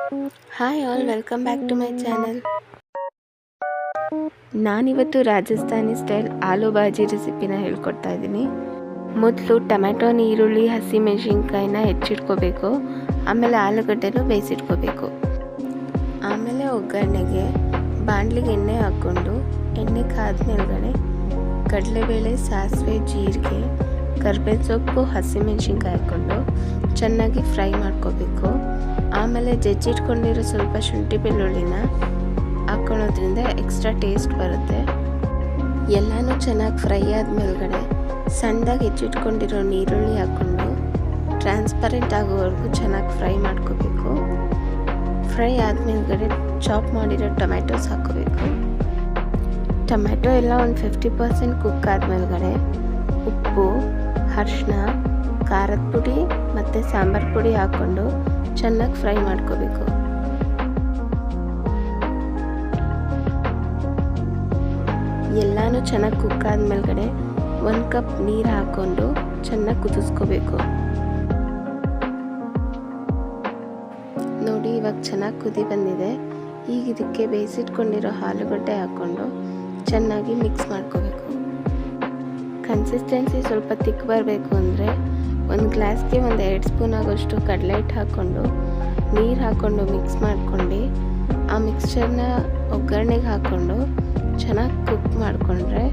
Hi all, welcome back to my channel. ನಾನಿವತ್ತು Rajasthani style ಆಲೂ ಬಾಜಿ ರೆಸಿಪಿನ ಹೇಳ್ಕೊಡ್ತಾ ಇದ್ದೀನಿ. ಮೊದಲು ಟೊಮೆಟೊ, ಈರುಳ್ಳಿ, ಹಸಿಮೆಣಸಿನ್ಕಾಯಿನ ಹೆಚ್ಚಿಟ್ಕೋಬೇಕು. ಆಮೇಲೆ ಆಲೂಗಡ್ಡೆನೂ ಬೇಯಿಸಿಟ್ಕೋಬೇಕು. ಆಮೇಲೆ ಒಗ್ಗರಣೆಗೆ ಬಾಣಲಿಗೆ ಎಣ್ಣೆ ಹಾಕ್ಕೊಂಡು ಎಣ್ಣೆ ಕಾದ್ಮೇಲೆ ಕಡಲೆಬೇಳೆ, ಸಾಸಿವೆ, ಜೀರಿಗೆ, ಕರಿಬೇವು ಸೊಪ್ಪು, ಹಸಿಮೆಣಸಿನ್ಕಾಯಿ ಹಾಕ್ಕೊಂಡು ಚೆನ್ನಾಗಿ ಫ್ರೈ ಮಾಡ್ಕೋಬೇಕು. ಆಮೇಲೆ ಜಜ್ಜಿಟ್ಕೊಂಡಿರೋ ಸ್ವಲ್ಪ ಶುಂಠಿ ಬೆಳ್ಳುಳ್ಳಿನ ಹಾಕ್ಕೊಳ್ಳೋದ್ರಿಂದ ಎಕ್ಸ್ಟ್ರಾ ಟೇಸ್ಟ್ ಬರುತ್ತೆ. ಎಲ್ಲನೂ ಚೆನ್ನಾಗಿ ಫ್ರೈ ಆದಮೇಲೆ ಸಣ್ಣದಾಗಿ ಹೆಚ್ಚಿಟ್ಕೊಂಡಿರೋ ಈರುಳ್ಳಿ ಹಾಕ್ಕೊಂಡು ಟ್ರಾನ್ಸ್ಪರೆಂಟ್ ಆಗೋವರೆಗೂ ಚೆನ್ನಾಗಿ ಫ್ರೈ ಮಾಡ್ಕೋಬೇಕು. ಫ್ರೈ ಆದಮೇಲೆ ಚಾಪ್ ಮಾಡಿರೋ ಟೊಮೆಟೊಸ್ ಹಾಕ್ಕೋಬೇಕು. ಟೊಮೆಟೊ ಎಲ್ಲ ಒಂದು 50% ಕುಕ್ ಆದಮೇಲೆ ಉಪ್ಪು, ಅರಿಶಿನ, ಖಾರದ ಪುಡಿ ಮತ್ತು ಸಾಂಬಾರು ಪುಡಿ ಹಾಕ್ಕೊಂಡು ಚೆನ್ನಾಗಿ ಫ್ರೈ ಮಾಡ್ಕೋಬೇಕು. ಎಲ್ಲನೂ ಚೆನ್ನಾಗಿ ಕುಕ್ ಆದಮೇಲೆ 1 ಕಪ್ ನೀರು ಹಾಕ್ಕೊಂಡು ಚೆನ್ನಾಗಿ ಕುದಿಸ್ಕೋಬೇಕು. ನೋಡಿ, ಇವಾಗ ಚೆನ್ನಾಗಿ ಕುದಿ ಬಂದಿದೆ. ಈಗ ಇದಕ್ಕೆ ಬೇಯಿಸಿಟ್ಕೊಂಡಿರೋ ಆಲೂಗಡ್ಡೆ ಹಾಕ್ಕೊಂಡು ಚೆನ್ನಾಗಿ ಮಿಕ್ಸ್ ಮಾಡ್ಕೋಬೇಕು. ಕನ್ಸಿಸ್ಟೆನ್ಸಿ ಸ್ವಲ್ಪ ತಿಕ್ ಬರಬೇಕು ಅಂದರೆ ಒಂದು ಗ್ಲಾಸ್ಗೆ 2 ಸ್ಪೂನ್ ಆಗೋಷ್ಟು ಕಡಲೆ ಹಿಟ್ಟು ಹಾಕ್ಕೊಂಡು ನೀರು ಹಾಕ್ಕೊಂಡು ಮಿಕ್ಸ್ ಮಾಡ್ಕೊಂಡು ಆ ಮಿಕ್ಸ್ಚರ್ನ ಒಗ್ಗರಣೆಗೆ ಹಾಕ್ಕೊಂಡು ಚೆನ್ನಾಗಿ ಕುಕ್ ಮಾಡಿಕೊಂಡ್ರೆ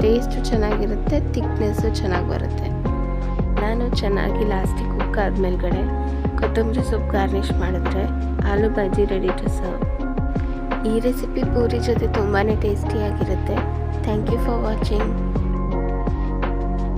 ಟೇಸ್ಟು ಚೆನ್ನಾಗಿರುತ್ತೆ, ತಿಕ್ನೆಸ್ಸು ಚೆನ್ನಾಗಿ ಬರುತ್ತೆ. ನಾನು ಚೆನ್ನಾಗಿ ಲಾಸ್ಟಿಗೆ ಕುಕ್ ಆದಮೇಲೆ ಕೊತ್ತಂಬರಿ ಸೊಪ್ಪು ಗಾರ್ನಿಷ್ ಮಾಡಿದ್ರೆ aloo bhaji ready to serve. ಈ ರೆಸಿಪಿ ಪೂರಿ ಜೊತೆ ತುಂಬಾ ಟೇಸ್ಟಿಯಾಗಿರುತ್ತೆ. Thank you for watching.